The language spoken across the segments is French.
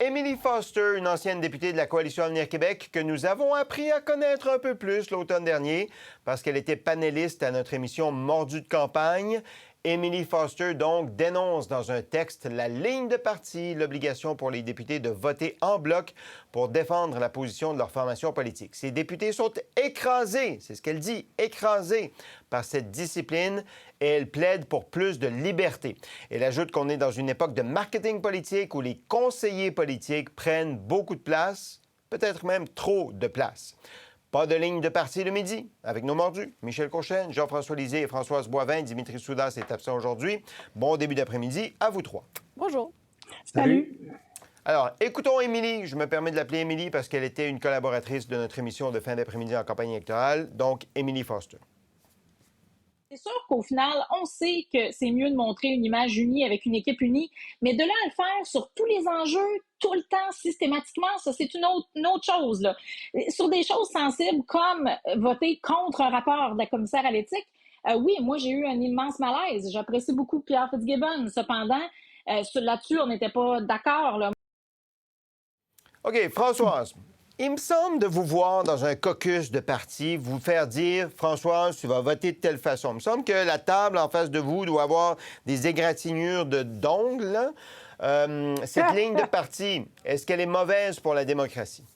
Emily Foster, une ancienne députée de la Coalition Avenir Québec que nous avons appris à connaître un peu plus l'automne dernier parce qu'elle était panéliste à notre émission Mordu de campagne. Emily Foster, donc, dénonce dans un texte la ligne de parti, l'obligation pour les députés de voter en bloc pour défendre la position de leur formation politique. Ces députés sont écrasés, c'est ce qu'elle dit, écrasés par cette discipline et elle plaide pour plus de liberté. Elle ajoute qu'on est dans une époque de marketing politique où les conseillers politiques prennent beaucoup de place, peut-être même trop de place. Pas de ligne de parti le midi, avec nos mordus. Michel Courchaine, Jean-François Lisée et Françoise Boivin. Dimitri Soudas est absent aujourd'hui. Bon début d'après-midi à vous trois. Bonjour. Salut. Alors, écoutons Émilie. Je me permets de l'appeler Émilie parce qu'elle était une collaboratrice de notre émission de fin d'après-midi en campagne électorale. Donc, Emily Foster. C'est sûr qu'au final, on sait que c'est mieux de montrer une image unie avec une équipe unie, mais de là à le faire sur tous les enjeux, tout le temps, systématiquement, ça, c'est une autre chose, là. Sur des choses sensibles comme voter contre un rapport de la commissaire à l'éthique, oui, moi, j'ai eu un immense malaise. J'apprécie beaucoup Pierre Fitzgibbon. Cependant, là-dessus, on n'était pas d'accord, là. OK, Françoise. Il me semble de vous voir dans un caucus de parti, vous faire dire « Françoise, tu vas voter de telle façon ». Il me semble que la table en face de vous doit avoir des égratignures d'ongles. Cette ligne de parti, est-ce qu'elle est mauvaise pour la démocratie?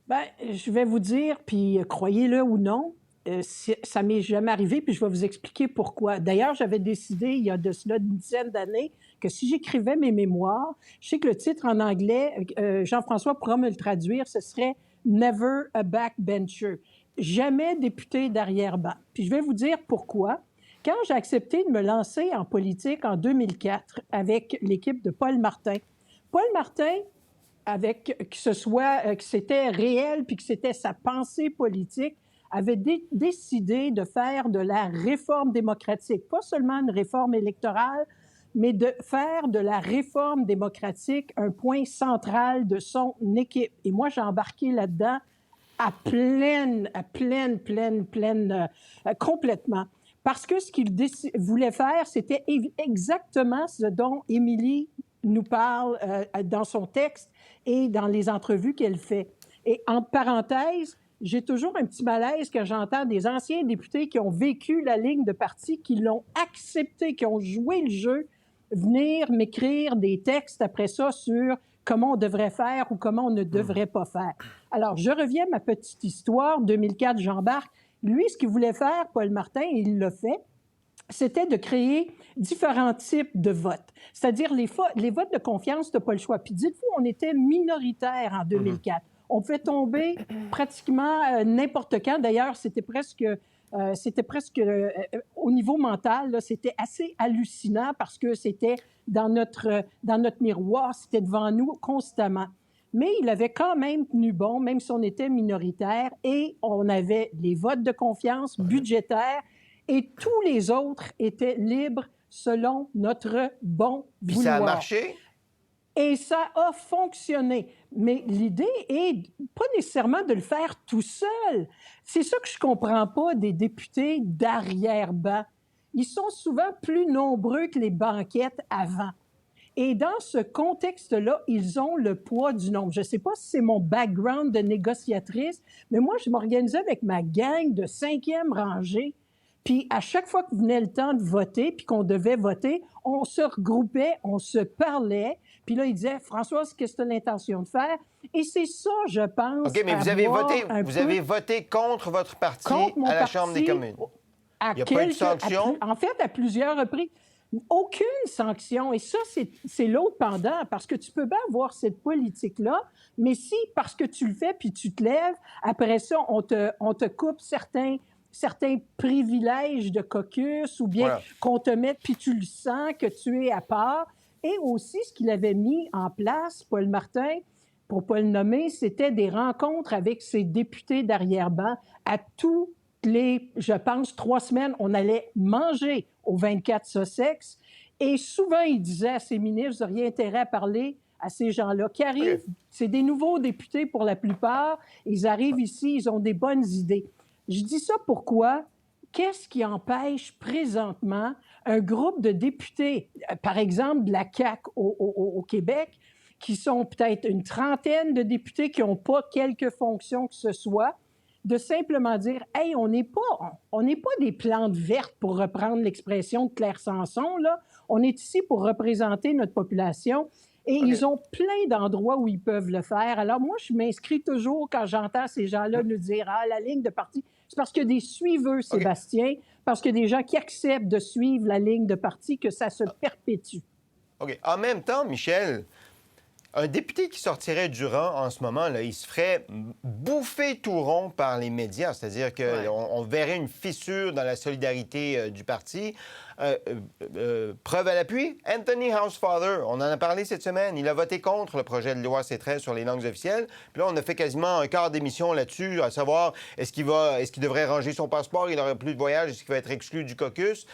Bien, je vais vous dire, puis croyez-le ou non, ça m'est jamais arrivé, puis je vais vous expliquer pourquoi. D'ailleurs, j'avais décidé, il y a de cela une dizaine d'années, que si j'écrivais mes mémoires, je sais que le titre en anglais, Jean-François pourra me le traduire, ce serait « Never a backbencher ». Jamais député d'arrière-ban. Puis je vais vous dire pourquoi. Quand j'ai accepté de me lancer en politique en 2004 avec l'équipe de Paul Martin, Paul Martin, avec que c'était réel puis que c'était sa pensée politique, avait décidé de faire de la réforme démocratique, pas seulement une réforme électorale, mais de faire de la réforme démocratique un point central de son équipe. Et moi, j'ai embarqué là-dedans complètement. Parce que ce qu'il voulait faire, c'était exactement ce dont Émilie nous parle dans son texte et dans les entrevues qu'elle fait. Et en parenthèse, j'ai toujours un petit malaise quand j'entends des anciens députés qui ont vécu la ligne de parti, qui l'ont accepté, qui ont joué le jeu, venir m'écrire des textes après ça sur comment on devrait faire ou comment on ne devrait pas faire. Alors, je reviens à ma petite histoire. 2004, j'embarque. Lui, ce qu'il voulait faire, Paul Martin, et il l'a fait, c'était de créer différents types de votes. C'est-à-dire, les votes de confiance, tu n'as pas le choix. Puis dites-vous, on était minoritaire en 2004. On pouvait tomber pratiquement n'importe quand. D'ailleurs, c'était presque au niveau mental, là, c'était assez hallucinant parce que c'était dans notre miroir, c'était devant nous constamment. Mais il avait quand même tenu bon, même si on était minoritaire, et on avait les votes de confiance budgétaires, et tous les autres étaient libres selon notre bon vouloir. Puis ça a marché? Et ça a fonctionné. Mais l'idée est pas nécessairement de le faire tout seul. C'est ça que je comprends pas des députés d'arrière-ban. Ils sont souvent plus nombreux que les banquettes avant. Et dans ce contexte-là, ils ont le poids du nombre. Je ne sais pas si c'est mon background de négociatrice, mais moi, je m'organisais avec ma gang de 5e rangée. Puis à chaque fois que venait le temps de voter, puis qu'on devait voter, on se regroupait, on se parlait. Puis là, il disait, Françoise, qu'est-ce que tu as l'intention de faire? Et c'est ça, je pense. OK, mais vous avez voté contre votre parti à la Chambre des communes. Il n'y a pas eu de sanction? En fait, à plusieurs reprises. Aucune sanction. Et ça, c'est l'autre pendant, parce que tu peux bien avoir cette politique-là, mais si, parce que tu le fais puis tu te lèves, après ça, on te coupe certains privilèges de caucus ou bien qu'on te mette puis tu le sens que tu es à part. Et aussi, ce qu'il avait mis en place, Paul Martin, pour ne pas le nommer, c'était des rencontres avec ses députés d'arrière-ban. À tous les, je pense, 3 semaines, on allait manger au 24 Sussex. Et souvent, il disait à ses ministres, vous auriez intérêt à parler à ces gens-là qui arrivent. C'est des nouveaux députés pour la plupart. Ils arrivent ici, ils ont des bonnes idées. Je dis ça pourquoi? Qu'est-ce qui empêche présentement un groupe de députés, par exemple de la CAQ au Québec, qui sont peut-être une trentaine de députés qui n'ont pas quelque fonction que ce soit, de simplement dire « Hey, on n'est pas des plantes vertes, pour reprendre l'expression de Claire Sanson, là. On est ici pour représenter notre population. » Et ils ont plein d'endroits où ils peuvent le faire. Alors moi, je m'inscris toujours quand j'entends ces gens-là nous dire « Ah, la ligne de parti ». C'est parce qu'il y a des suiveux, Sébastien, parce qu'il y a des gens qui acceptent de suivre la ligne de parti, que ça se perpétue. OK. En même temps, Michel, un député qui sortirait du rang en ce moment, là, il se ferait bouffer tout rond par les médias. C'est-à-dire qu'on verrait une fissure dans la solidarité du parti. Preuve à l'appui, Anthony Housefather, on en a parlé cette semaine. Il a voté contre le projet de loi C-13 sur les langues officielles. Puis là, on a fait quasiment un quart d'émission là-dessus, à savoir, est-ce qu'il devrait ranger son passeport, il n'aurait plus de voyage, est-ce qu'il va être exclu du caucus?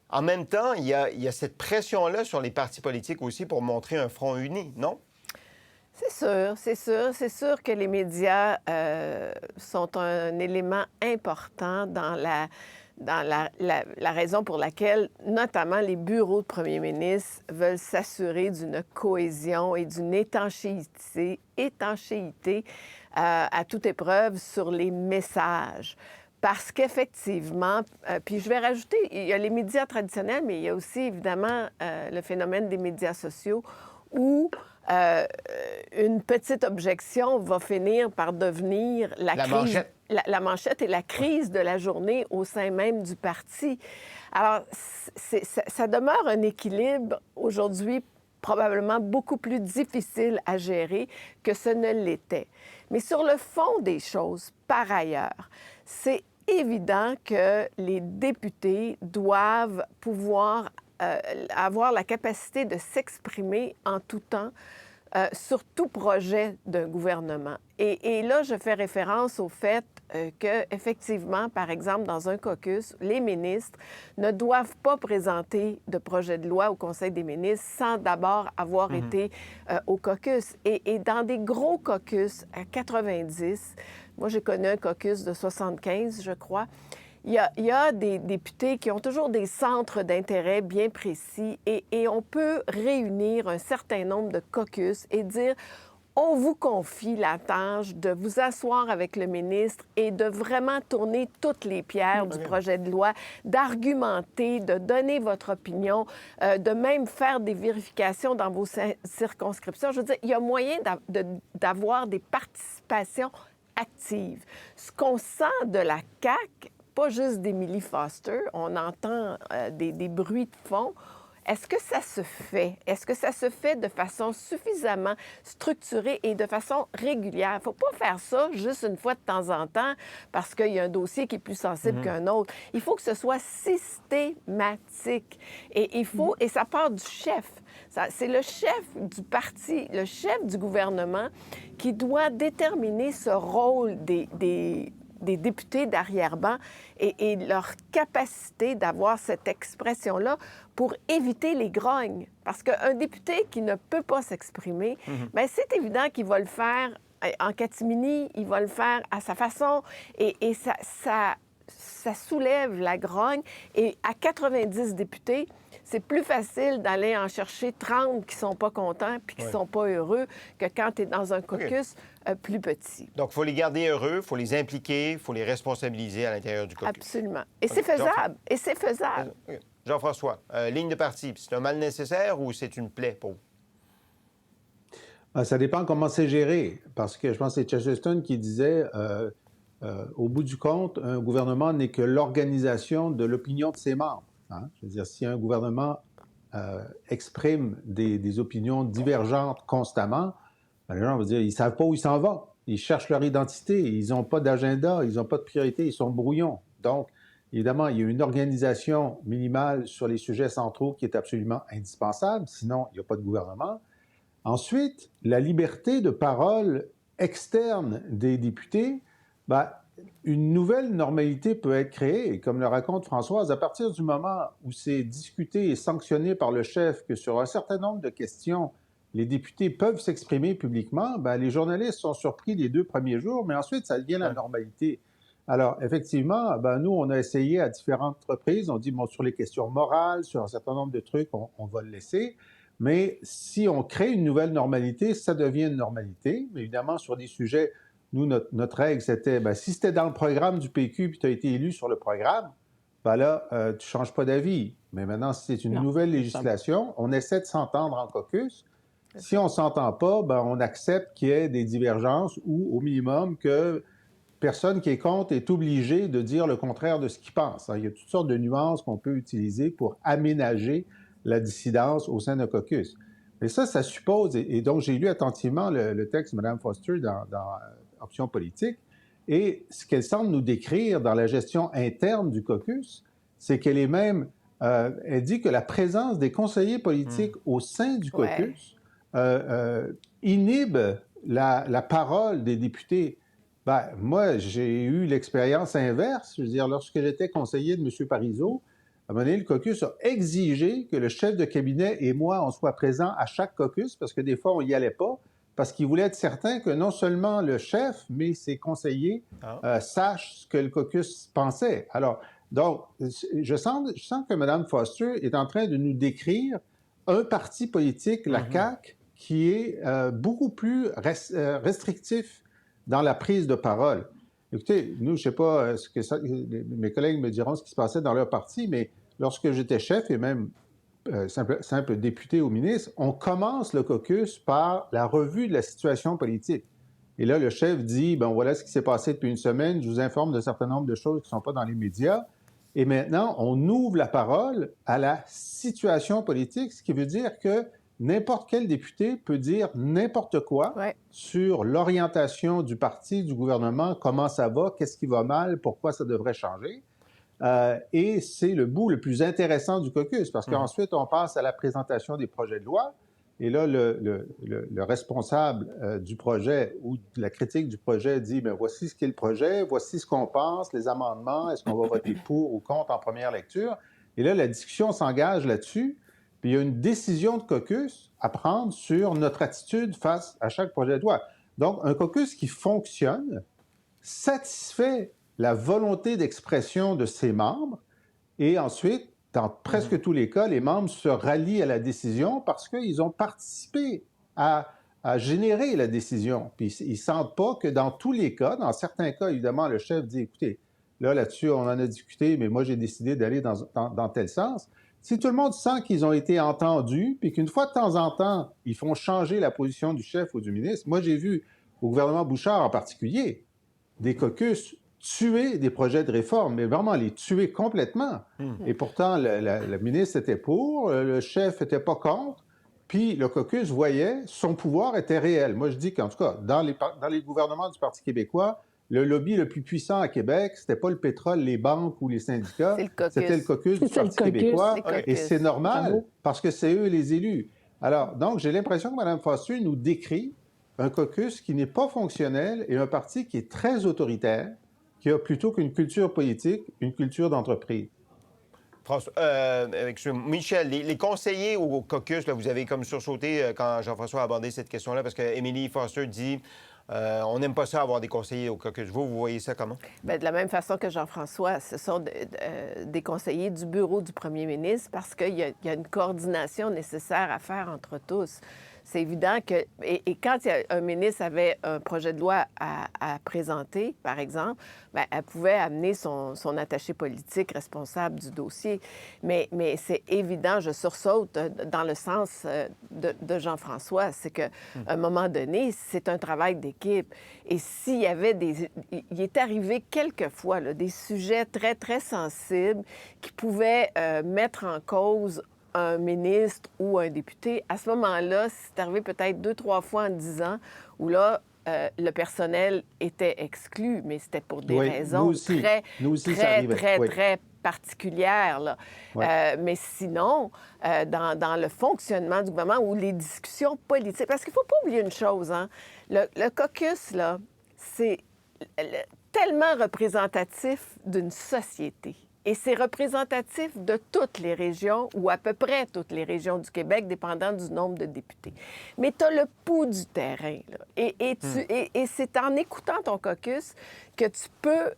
En même temps, il y a cette pression-là sur les partis politiques aussi pour montrer un front uni, non? C'est sûr que les médias sont un élément important dans la raison pour laquelle, notamment, les bureaux de premiers ministres veulent s'assurer d'une cohésion et d'une étanchéité à toute épreuve sur les messages. Parce qu'effectivement, puis je vais rajouter, il y a les médias traditionnels, mais il y a aussi, évidemment, le phénomène des médias sociaux où une petite objection va finir par devenir la manchette et la crise de la journée au sein même du parti. Alors, ça demeure un équilibre aujourd'hui probablement beaucoup plus difficile à gérer que ce ne l'était. Mais sur le fond des choses, par ailleurs, c'est évident que les députés doivent pouvoir avoir la capacité de s'exprimer en tout temps sur tout projet d'un gouvernement. Et là, je fais référence au fait qu'effectivement, par exemple, dans un caucus, les ministres ne doivent pas présenter de projet de loi au Conseil des ministres sans d'abord avoir été au caucus. Et dans des gros caucus à 90, moi, j'ai connu un caucus de 75, je crois, il y a des députés qui ont toujours des centres d'intérêt bien précis et on peut réunir un certain nombre de caucus et dire on vous confie la tâche de vous asseoir avec le ministre et de vraiment tourner toutes les pierres du projet de loi, d'argumenter, de donner votre opinion, de même faire des vérifications dans vos circonscriptions. Je veux dire, il y a moyen d'avoir des participations actives. Ce qu'on sent de la CAQ, pas juste d'Emily Foster, on entend des bruits de fond. Est-ce que ça se fait? Est-ce que ça se fait de façon suffisamment structurée et de façon régulière? Il ne faut pas faire ça juste une fois de temps en temps parce qu'il y a un dossier qui est plus sensible qu'un autre. Il faut que ce soit systématique. Et ça part du chef. C'est le chef du parti, le chef du gouvernement qui doit déterminer ce rôle des députés d'arrière-ban et leur capacité d'avoir cette expression-là pour éviter les grognes. Parce qu'un député qui ne peut pas s'exprimer, bien, c'est évident qu'il va le faire en catimini, il va le faire à sa façon et ça soulève la grogne. Et à 90 députés, c'est plus facile d'aller en chercher 30 qui ne sont pas contents puis qui ne sont pas heureux que quand tu es dans un caucus plus petit. Donc, il faut les garder heureux, il faut les impliquer, il faut les responsabiliser à l'intérieur du caucus. Absolument. Et c'est faisable. Et c'est faisable. Jean-François, ligne de parti, c'est un mal nécessaire ou c'est une plaie pour vous? Ça dépend comment c'est géré. Parce que je pense que c'est Chesterton qui disait au bout du compte, un gouvernement n'est que l'organisation de l'opinion de ses membres. Hein? Je veux dire, si un gouvernement exprime des opinions divergentes constamment, ben, les gens vont dire, ils ne savent pas où ils s'en vont. Ils cherchent leur identité, ils n'ont pas d'agenda, ils n'ont pas de priorité, ils sont brouillons. Donc, évidemment, il y a une organisation minimale sur les sujets centraux qui est absolument indispensable, sinon il n'y a pas de gouvernement. Ensuite, la liberté de parole externe des députés, ben, une nouvelle normalité peut être créée. Et comme le raconte Françoise, à partir du moment où c'est discuté et sanctionné par le chef que sur un certain nombre de questions, les députés peuvent s'exprimer publiquement, ben, les journalistes sont surpris les 2 premiers jours, mais ensuite, ça devient la normalité. Alors, effectivement, ben, nous, on a essayé à différentes reprises, on dit, bon, sur les questions morales, sur un certain nombre de trucs, on va le laisser. Mais si on crée une nouvelle normalité, ça devient une normalité. Mais évidemment, sur des sujets, nous, notre règle, c'était, si c'était dans le programme du PQ puis tu as été élu sur le programme, là, tu ne changes pas d'avis. Mais maintenant, si c'est une nouvelle législation, on essaie de s'entendre en caucus. Si on ne s'entend pas, on accepte qu'il y ait des divergences ou, au minimum, que personne qui est contre est obligé de dire le contraire de ce qu'il pense. Il y a toutes sortes de nuances qu'on peut utiliser pour aménager la dissidence au sein d'un caucus. Mais ça suppose, et donc j'ai lu attentivement le texte de Mme Foster dans Options politiques, et ce qu'elle semble nous décrire dans la gestion interne du caucus, c'est qu'elle est même, elle dit que la présence des conseillers politiques au sein du caucus inhibe la parole des députés. Moi, j'ai eu l'expérience inverse. Je veux dire, lorsque j'étais conseiller de M. Parizeau, à un moment donné, le caucus a exigé que le chef de cabinet et moi, on soit présents à chaque caucus, parce que des fois, on n'y allait pas, parce qu'il voulait être certain que non seulement le chef, mais ses conseillers sachent ce que le caucus pensait. Alors, donc, je sens que Mme Foster est en train de nous décrire un parti politique, la CAQ, qui est beaucoup plus restrictif dans la prise de parole. Écoutez, nous, je ne sais pas mes collègues me diront ce qui se passait dans leur parti, mais lorsque j'étais chef et même simple député ou ministre, on commence le caucus par la revue de la situation politique. Et là, le chef dit, voilà ce qui s'est passé depuis une semaine, je vous informe d'un certain nombre de choses qui ne sont pas dans les médias. Et maintenant, on ouvre la parole à la situation politique, ce qui veut dire que n'importe quel député peut dire n'importe quoi sur l'orientation du parti, du gouvernement, comment ça va, qu'est-ce qui va mal, pourquoi ça devrait changer. Et c'est le bout le plus intéressant du caucus, parce qu'ensuite, on passe à la présentation des projets de loi. Et là, le responsable du projet ou de la critique du projet dit, voici ce qu'est le projet, voici ce qu'on pense, les amendements, est-ce qu'on va voter pour ou contre en première lecture? Et là, la discussion s'engage là-dessus. Puis il y a une décision de caucus à prendre sur notre attitude face à chaque projet de loi. Donc, un caucus qui fonctionne satisfait la volonté d'expression de ses membres et ensuite, dans presque tous les cas, les membres se rallient à la décision parce qu'ils ont participé à générer la décision. Puis ils ne sentent pas que dans tous les cas, dans certains cas, évidemment, le chef dit, écoutez, là-dessus, on en a discuté, mais moi, j'ai décidé d'aller dans tel sens. Si tout le monde sent qu'ils ont été entendus, puis qu'une fois de temps en temps, ils font changer la position du chef ou du ministre, moi, j'ai vu au gouvernement Bouchard en particulier, des caucus tuer des projets de réforme, mais vraiment les tuer complètement. Et pourtant, le ministre était pour, le chef n'était pas contre, puis le caucus voyait son pouvoir était réel. Moi, je dis qu'en tout cas, dans les gouvernements du Parti québécois, le lobby le plus puissant à Québec, c'était pas le pétrole, les banques ou les syndicats, c'était le caucus du Parti québécois. Et c'est normal, parce que c'est eux les élus. Alors, donc, j'ai l'impression que Mme Foster nous décrit un caucus qui n'est pas fonctionnel et un parti qui est très autoritaire, qui a plutôt qu'une culture politique, une culture d'entreprise. Michel, les conseillers au caucus, là, vous avez comme sursauté quand Jean-François a abordé cette question-là, parce que Emily Foster dit on n'aime pas ça avoir des conseillers au caucus. Vous voyez ça comment? Bien, de la même façon que Jean-François, ce sont des conseillers du bureau du premier ministre parce qu'il y a une coordination nécessaire à faire entre tous. C'est évident que... Et quand un ministre avait un projet de loi à présenter, par exemple, bien, elle pouvait amener son attaché politique responsable du dossier. Mais c'est évident, je sursaute dans le sens de Jean-François, c'est qu'à un moment donné, c'est un travail d'équipe. Et s'il y avait il est arrivé quelquefois là, des sujets très, très sensibles qui pouvaient mettre en cause un ministre ou un député, à ce moment-là, c'est arrivé peut-être 2-3 fois en 10 ans où là, le personnel était exclu, mais c'était pour des raisons très particulières. Là. Mais sinon, dans le fonctionnement du gouvernement ou les discussions politiques, parce qu'il ne faut pas oublier une chose, hein, le caucus, là, c'est tellement représentatif d'une société. Et c'est représentatif de toutes les régions, ou à peu près toutes les régions du Québec, dépendant du nombre de députés. Mais tu as le pouls du terrain, là. Et c'est en écoutant ton caucus que tu peux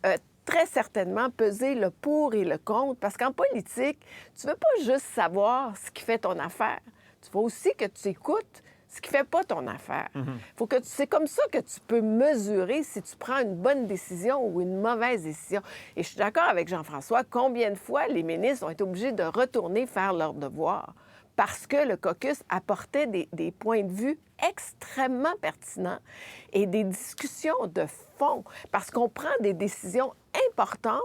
très certainement peser le pour et le contre, parce qu'en politique, tu ne veux pas juste savoir ce qui fait ton affaire. Il faut aussi que tu écoutes ce qui ne fait pas ton affaire. C'est comme ça que tu peux mesurer si tu prends une bonne décision ou une mauvaise décision. Et je suis d'accord avec Jean-François, combien de fois les ministres ont été obligés de retourner faire leur devoir parce que le caucus apportait des points de vue extrêmement pertinents et des discussions de fond, parce qu'on prend des décisions importantes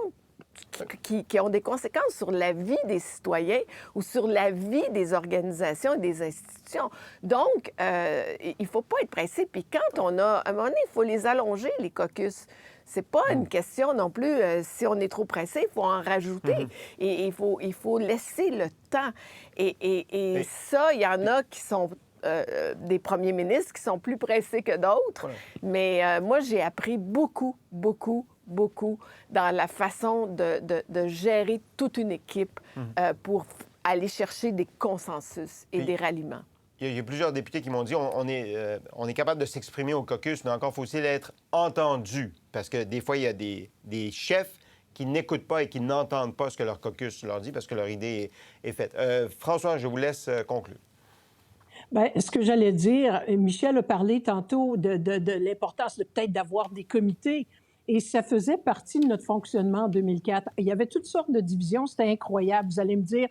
qui ont des conséquences sur la vie des citoyens ou sur la vie des organisations et des institutions. Donc, il ne faut pas être pressé. Puis quand on a... À un moment donné, il faut les allonger, les caucus. C'est pas une question non plus, si on est trop pressé, il faut en rajouter. Et il faut laisser le temps. Et ça, il y en a qui sont... des premiers ministres qui sont plus pressés que d'autres. Mais moi, j'ai appris beaucoup dans la façon de gérer toute une équipe pour aller chercher des consensus et des ralliements. Il y a plusieurs députés qui m'ont dit on est capable de s'exprimer au caucus, mais encore faut-il être entendu. Parce que des fois, il y a des chefs qui n'écoutent pas et qui n'entendent pas ce que leur caucus leur dit parce que leur idée est faite. François, je vous laisse conclure. Bien, ce que j'allais dire, Michel a parlé tantôt de l'importance peut-être d'avoir des comités. Et ça faisait partie de notre fonctionnement en 2004. Il y avait toutes sortes de divisions, c'était incroyable. Vous allez me dire,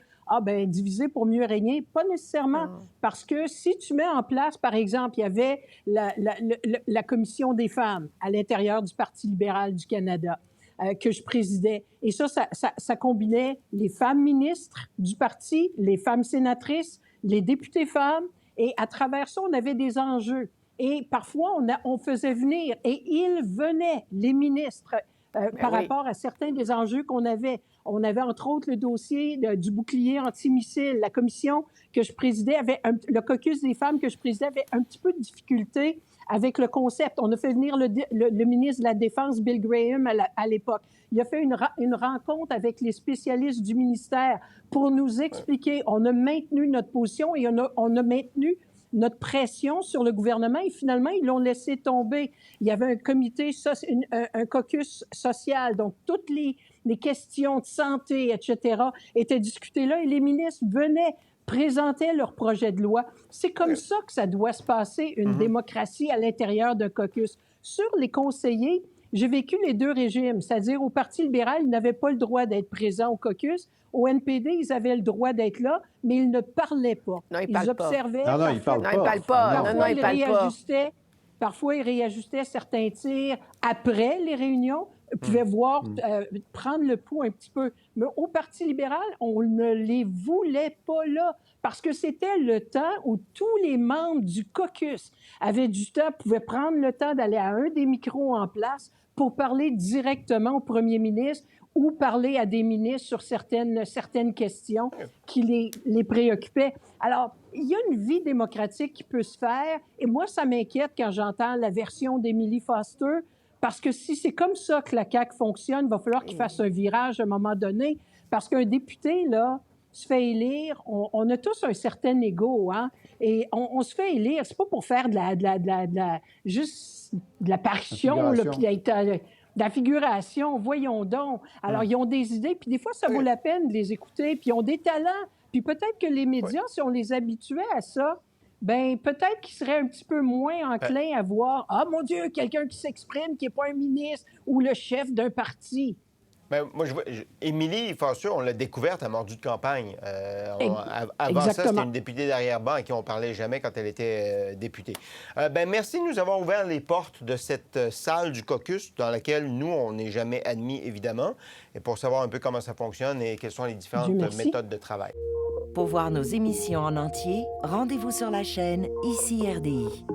diviser pour mieux régner. Pas nécessairement, parce que si tu mets en place, par exemple, il y avait la Commission des femmes à l'intérieur du Parti libéral du Canada que je présidais. Et ça combinait les femmes ministres du parti, les femmes sénatrices, les députés femmes. Et à travers ça, on avait des enjeux. Et parfois, on faisait venir, et ils venaient, les ministres, par rapport à certains des enjeux qu'on avait. On avait, entre autres, le dossier du bouclier antimissile. La commission que je présidais le caucus des femmes que je présidais avait un petit peu de difficulté avec le concept. On a fait venir le ministre de la Défense, Bill Graham, à l'époque. Il a fait une rencontre avec les spécialistes du ministère pour nous expliquer. On a maintenu notre position et on a maintenu notre pression sur le gouvernement et finalement, ils l'ont laissé tomber. Il y avait un comité, un caucus social, donc toutes les questions de santé, etc., étaient discutées là et les ministres venaient, présentaient leur projet de loi. C'est comme ça que ça doit se passer, une démocratie à l'intérieur d'un caucus. Sur les conseillers, j'ai vécu les deux régimes, c'est-à-dire au Parti libéral, ils n'avaient pas le droit d'être présents au caucus. Au NPD, ils avaient le droit d'être là, mais ils ne parlaient pas. Non, ils observaient. Non, ils ne parlent pas. Parfois, ils réajustaient certains tirs après les réunions. Ils pouvaient voir, prendre le pouls un petit peu. Mais au Parti libéral, on ne les voulait pas là parce que c'était le temps où tous les membres du caucus avaient du temps, pouvaient prendre le temps d'aller à un des micros en place pour parler directement au premier ministre ou parler à des ministres sur certaines questions qui les préoccupaient. Alors, il y a une vie démocratique qui peut se faire, et moi, ça m'inquiète quand j'entends la version d'Emily Foster, parce que si c'est comme ça que la CAQ fonctionne, il va falloir qu'il fasse un virage à un moment donné, parce qu'un député, là, se fait élire, on a tous un certain ego, hein, et on se fait élire, c'est pas pour faire juste de l'apparition, là, puis de la figuration, voyons donc. Alors, ils ont des idées, puis des fois, ça vaut la peine de les écouter, puis ils ont des talents. Puis peut-être que les médias, si on les habituait à ça, bien, peut-être qu'ils seraient un petit peu moins enclins à voir « Ah, mon Dieu, quelqu'un qui s'exprime, qui n'est pas un ministre ou le chef d'un parti. » Bien, moi, Émilie Foster, on l'a découverte à Mordu de campagne. Avant ça, c'était une députée d'arrière-ban à qui on ne parlait jamais quand elle était députée. Merci de nous avoir ouvert les portes de cette salle du caucus dans laquelle nous, on n'est jamais admis, évidemment, et pour savoir un peu comment ça fonctionne et quelles sont les différentes méthodes de travail. Pour voir nos émissions en entier, rendez-vous sur la chaîne ICI RDI.